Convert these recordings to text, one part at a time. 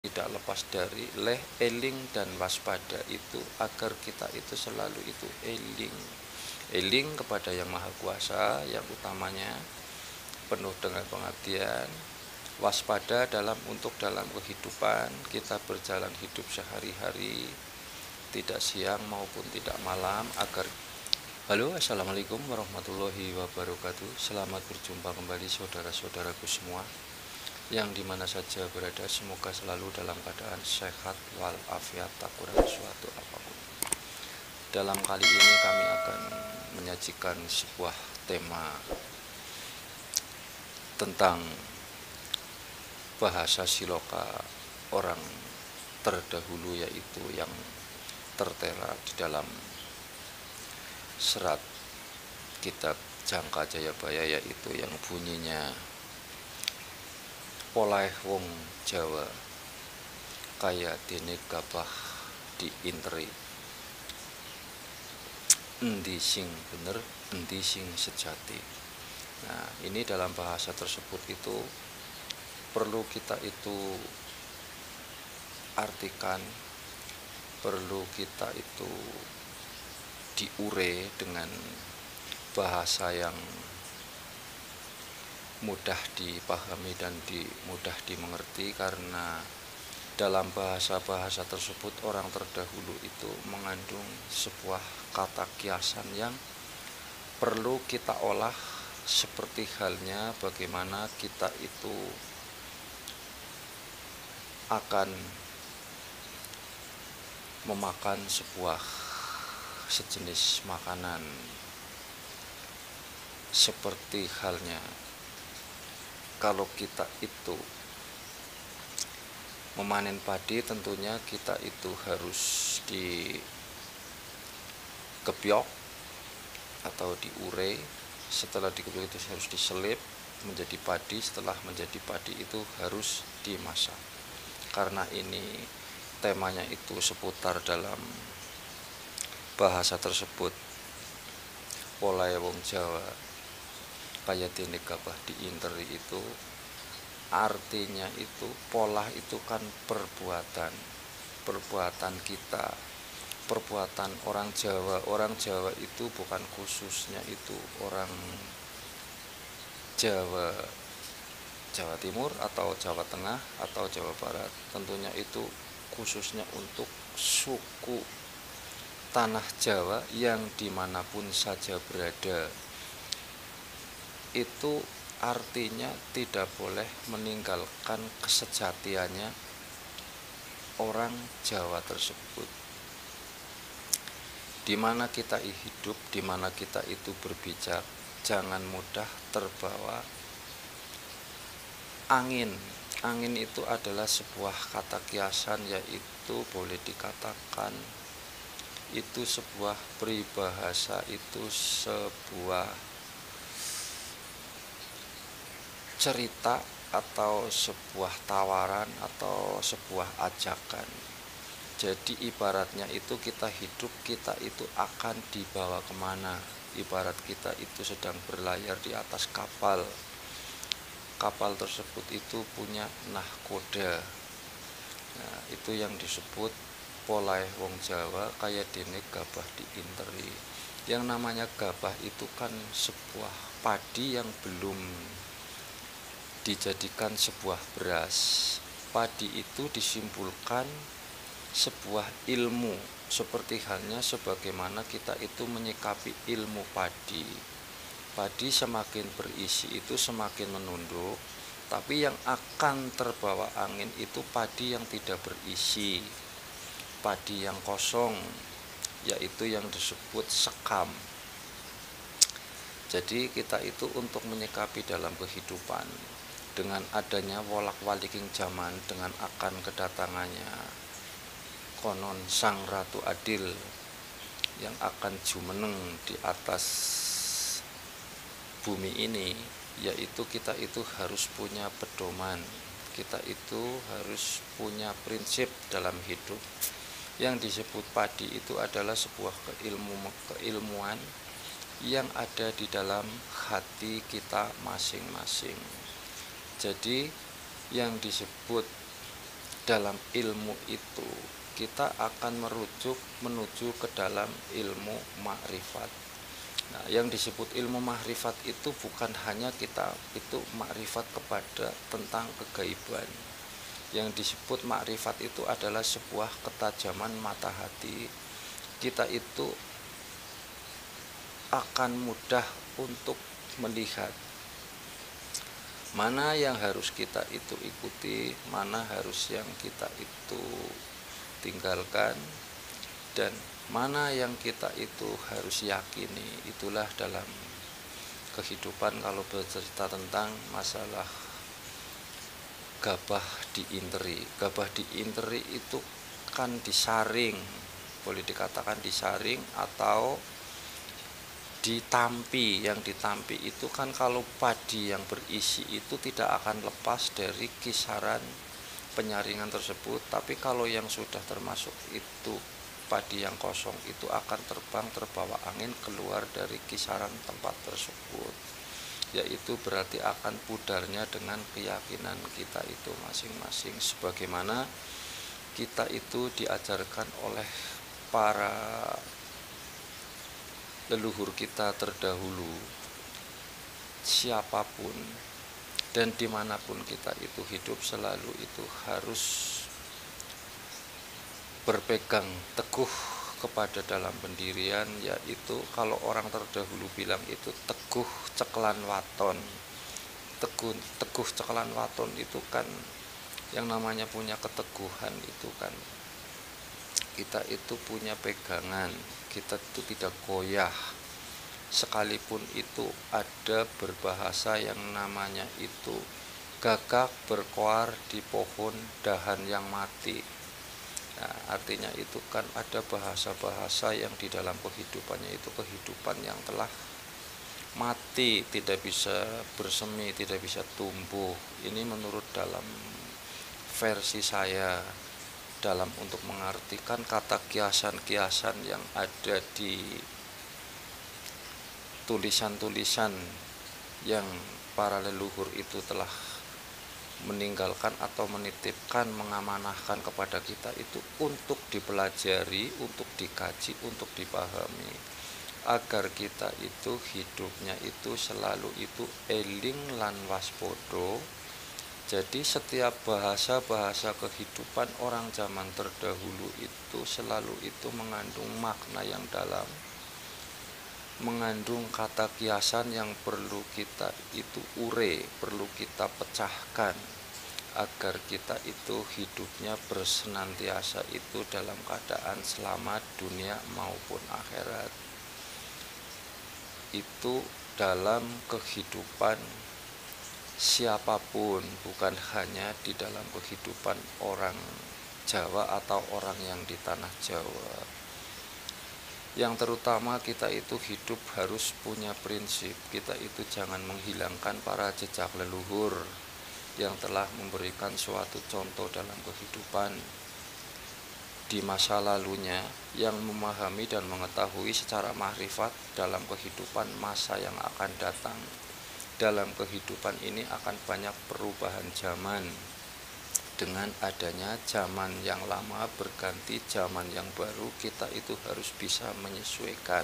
tidak lepas dari eling dan waspada itu, agar kita itu selalu itu eling kepada Yang Maha Kuasa, yang utamanya penuh dengan pengabdian, waspada dalam kehidupan kita berjalan hidup sehari-hari, tidak siang maupun tidak malam, agar Halo, assalamualaikum warahmatullahi wabarakatuh. Selamat berjumpa kembali saudara-saudaraku semua, yang dimana saja berada, semoga selalu dalam keadaan sehat walafiat, tak kurang suatu apapun. Dalam kali ini kami akan menyajikan sebuah tema tentang bahasa siloka orang terdahulu, yaitu yang tertera di dalam serat kitab Jangka Jayabaya, yaitu yang bunyinya, Polaih wong Jawa kaya dene gabah diinteri, endi sing bener, endi sing sejati. Nah, ini dalam bahasa tersebut itu perlu kita itu artikan, perlu kita itu diure dengan bahasa yang mudah dipahami dan mudah dimengerti, karena dalam bahasa-bahasa tersebut orang terdahulu itu mengandung sebuah kata kiasan yang perlu kita olah, seperti halnya bagaimana kita itu akan memakan sejenis makanan, seperti halnya kalau kita itu memanen padi, tentunya kita itu harus dikebyok atau diure. Setelah dikebyok itu harus diselip menjadi padi. Setelah menjadi padi itu harus dimasak. Karena ini temanya itu seputar dalam bahasa tersebut, Polaih wong Jawa kaya dene gabah diinteri, itu artinya itu polah itu kan perbuatan kita, perbuatan orang Jawa. Orang Jawa itu bukan khususnya itu orang Jawa Timur atau Jawa Tengah atau Jawa Barat, tentunya itu khususnya untuk suku tanah Jawa yang dimanapun saja berada. Itu artinya tidak boleh meninggalkan kesejatiannya orang Jawa tersebut. Dimana kita hidup, dimana kita itu berbijak, jangan mudah terbawa angin. Angin itu adalah sebuah kata kiasan, yaitu boleh dikatakan itu sebuah peribahasa, itu sebuah cerita atau sebuah tawaran atau sebuah ajakan. Jadi ibaratnya itu kita hidup, kita itu akan dibawa kemana. Ibarat kita itu sedang berlayar di atas kapal. Kapal tersebut itu punya nahkoda. Nah, itu yang disebut Polaih wong Jawa kaya dene gabah diinteri. Yang namanya gabah itu kan sebuah padi yang belum dijadikan sebuah beras. Padi itu disimpulkan sebuah ilmu, seperti halnya sebagaimana kita itu menyikapi ilmu padi. Padi semakin berisi itu semakin menunduk, tapi yang akan terbawa angin itu padi yang tidak berisi, padi yang kosong, yaitu yang disebut sekam. Jadi kita itu untuk menyikapi dalam kehidupan, dengan adanya wolak-waliking zaman, dengan akan kedatangannya konon sang Ratu Adil yang akan jumeneng di atas bumi ini, yaitu kita itu harus punya pedoman, kita itu harus punya prinsip dalam hidup. Yang disebut padi itu adalah sebuah keilmuan yang ada di dalam hati kita masing-masing. Jadi yang disebut dalam ilmu itu kita akan menuju ke dalam ilmu makrifat. Nah, yang disebut ilmu makrifat itu bukan hanya kita itu makrifat kepada tentang kegaiban. Yang disebut makrifat itu adalah sebuah ketajaman mata hati. Kita itu akan mudah untuk melihat mana yang harus kita itu ikuti, mana harus yang kita itu tinggalkan, dan mana yang kita itu harus yakini. Itulah dalam kehidupan kalau bercerita tentang masalah gabah diinteri. Gabah diinteri itu kan disaring, boleh dikatakan disaring atau ditampi. Yang ditampi itu kan kalau padi yang berisi itu tidak akan lepas dari kisaran penyaringan tersebut, tapi kalau yang sudah termasuk itu padi yang kosong itu akan terbang terbawa angin keluar dari kisaran tempat tersebut, yaitu berarti akan pudarnya dengan keyakinan kita itu masing-masing, sebagaimana kita itu diajarkan oleh para leluhur kita terdahulu. Siapapun dan dimanapun kita itu hidup, selalu itu harus berpegang teguh kepada dalam pendirian, yaitu kalau orang terdahulu bilang itu teguh ceklan waton. Teguh ceklan waton itu kan yang namanya punya keteguhan itu kan kita itu punya pegangan, kita itu tidak goyah, sekalipun itu ada berbahasa yang namanya itu gagak berkoar di pohon dahan yang mati. Nah, artinya itu kan ada bahasa-bahasa yang di dalam kehidupannya itu kehidupan yang telah mati, tidak bisa bersemi, tidak bisa tumbuh. Ini menurut dalam versi saya dalam untuk mengartikan kata kiasan-kiasan yang ada di tulisan-tulisan yang para leluhur itu telah meninggalkan atau menitipkan, mengamanahkan kepada kita itu untuk dipelajari, untuk dikaji, untuk dipahami, agar kita itu hidupnya itu selalu itu eling lan waspodo. Jadi setiap bahasa-bahasa kehidupan orang zaman terdahulu itu selalu itu mengandung makna yang dalam, mengandung kata kiasan yang perlu kita itu perlu kita pecahkan, agar kita itu hidupnya bersenantiasa itu dalam keadaan selamat dunia maupun akhirat. Itu dalam kehidupan siapapun, bukan hanya di dalam kehidupan orang Jawa atau orang yang di tanah Jawa. Yang terutama kita itu hidup harus punya prinsip, kita itu jangan menghilangkan para jejak leluhur yang telah memberikan suatu contoh dalam kehidupan di masa lalunya, yang memahami dan mengetahui secara makrifat dalam kehidupan masa yang akan datang. Dalam kehidupan ini akan banyak perubahan zaman. Dengan adanya zaman yang lama berganti zaman yang baru, kita itu harus bisa menyesuaikan.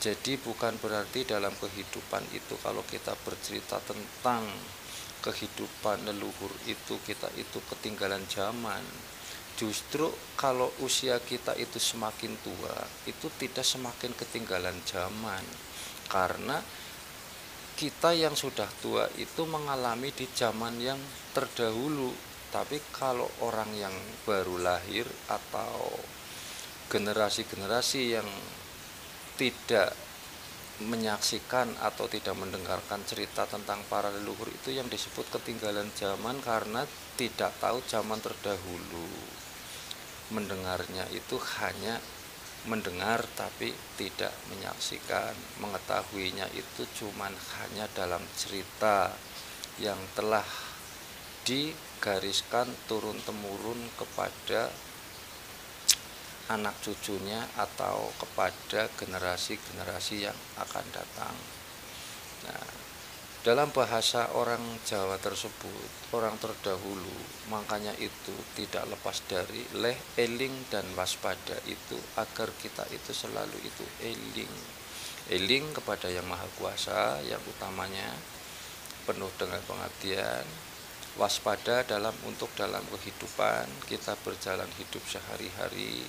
Jadi bukan berarti dalam kehidupan itu kalau kita bercerita tentang kehidupan leluhur itu kita itu ketinggalan zaman. Justru kalau usia kita itu semakin tua, itu tidak semakin ketinggalan zaman, karena kita yang sudah tua itu mengalami di zaman yang terdahulu. Tapi kalau orang yang baru lahir atau generasi-generasi yang tidak menyaksikan atau tidak mendengarkan cerita tentang para leluhur itu yang disebut ketinggalan zaman, karena tidak tahu zaman terdahulu. Mendengarnya itu hanya mendengar tapi tidak menyaksikan, mengetahuinya itu cuman hanya dalam cerita yang telah digariskan turun-temurun kepada anak cucunya atau kepada generasi-generasi yang akan datang. Nah, Dalam bahasa orang Jawa tersebut, orang terdahulu, makanya itu tidak lepas dari leh, eling, dan waspada itu agar kita itu selalu itu eling. Eling kepada yang maha kuasa, yang utamanya penuh dengan pengabdian, waspada dalam kehidupan kita berjalan hidup sehari-hari,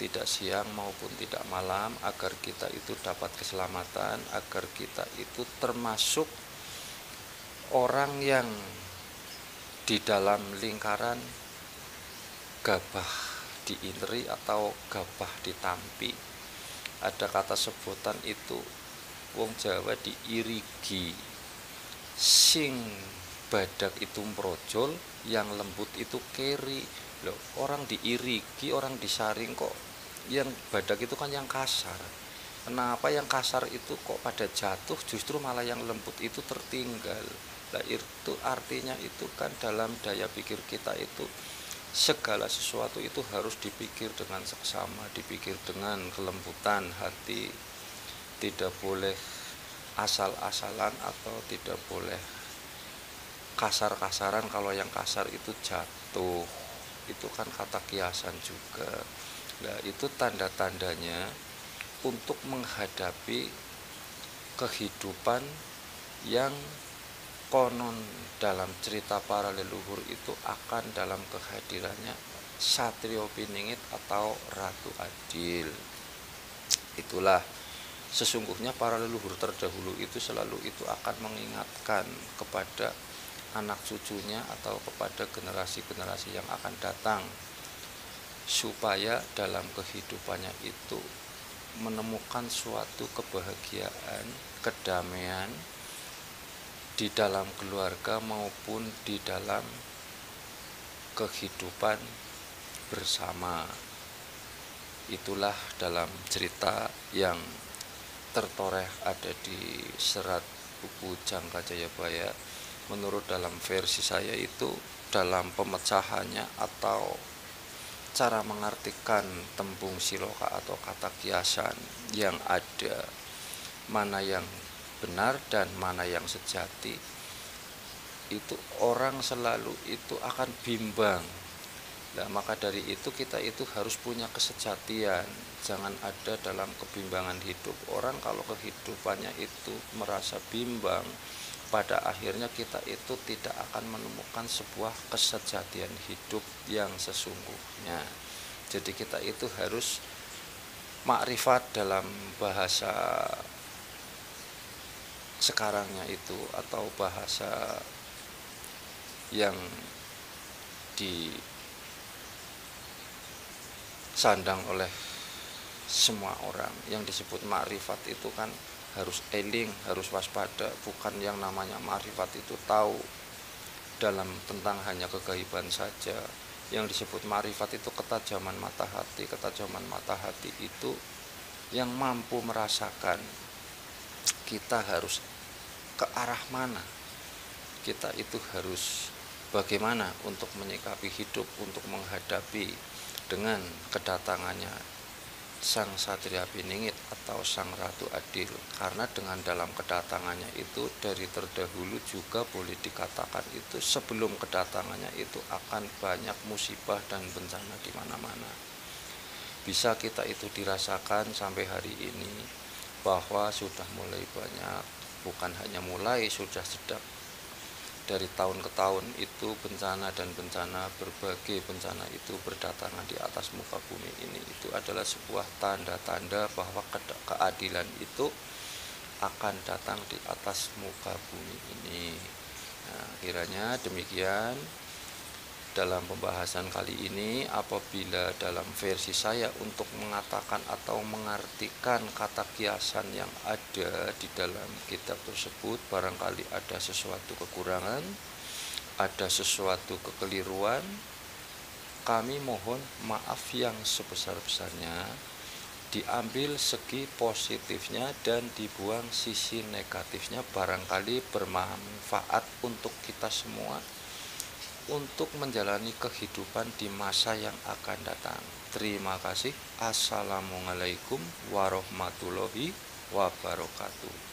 tidak siang maupun tidak malam, agar kita itu dapat keselamatan, agar kita itu termasuk orang yang di dalam lingkaran gabah diinri atau gabah ditampi. Ada kata sebutan itu, wong Jawa diirigi, sing badak itu mrojol, yang lembut itu keri. Loh, orang diirigi, orang disaring kok yang badak itu kan yang kasar. Kenapa yang kasar itu kok pada jatuh, justru malah yang lembut itu tertinggal. Nah, itu artinya itu kan dalam daya pikir kita itu segala sesuatu itu harus dipikir dengan seksama, dipikir dengan kelembutan hati, tidak boleh asal-asalan atau tidak boleh kasar-kasaran. Kalau yang kasar itu jatuh, itu kan kata kiasan juga. Nah, itu tanda-tandanya untuk menghadapi kehidupan yang konon dalam cerita para leluhur itu akan dalam kehadirannya Satrio Piningit atau Ratu Adil. Itulah sesungguhnya para leluhur terdahulu itu selalu itu akan mengingatkan kepada anak cucunya atau kepada generasi-generasi yang akan datang, supaya dalam kehidupannya itu menemukan suatu kebahagiaan, kedamaian di dalam keluarga maupun di dalam kehidupan bersama. Itulah dalam cerita yang tertoreh ada di serat buku Jangka Jayabaya. Menurut dalam versi saya itu, dalam pemecahannya atau cara mengartikan tembung siloka atau kata kiasan yang ada, mana yang benar dan mana yang sejati, itu orang selalu itu akan bimbang. Nah, maka dari itu kita itu harus punya kesejatian, jangan ada dalam kebimbangan hidup. Orang kalau kehidupannya itu merasa bimbang, pada akhirnya kita itu tidak akan menemukan sebuah kesejatian hidup yang sesungguhnya. Jadi kita itu harus makrifat dalam bahasa sekarangnya itu, atau bahasa yang disandang oleh semua orang, yang disebut makrifat itu kan harus eling, harus waspada. Bukan yang namanya makrifat itu tahu dalam tentang hanya kegaiban saja. Yang disebut makrifat itu ketajaman mata hati. Ketajaman mata hati itu yang mampu merasakan kita harus ke arah mana, kita itu harus bagaimana untuk menyikapi hidup, untuk menghadapi dengan kedatangannya Sang Satria Piningit atau Sang Ratu Adil. Karena dengan dalam kedatangannya itu dari terdahulu juga boleh dikatakan itu sebelum kedatangannya itu akan banyak musibah dan bencana di mana-mana. Bisa kita itu dirasakan sampai hari ini bahwa sudah mulai banyak, bukan hanya mulai, sudah sedang dari tahun ke tahun itu bencana dan bencana, berbagai bencana itu berdatangan di atas muka bumi ini. Itu adalah sebuah tanda-tanda bahwa keadilan itu akan datang di atas muka bumi ini. Nah, kiranya demikian dalam pembahasan kali ini. Apabila dalam versi saya untuk mengatakan atau mengartikan kata kiasan yang ada di dalam kitab tersebut barangkali ada sesuatu kekurangan, ada sesuatu kekeliruan, kami mohon maaf yang sebesar-besarnya. Diambil segi positifnya dan dibuang sisi negatifnya, barangkali bermanfaat untuk kita semua untuk menjalani kehidupan di masa yang akan datang. Terima kasih. Assalamualaikum warahmatullahi wabarakatuh.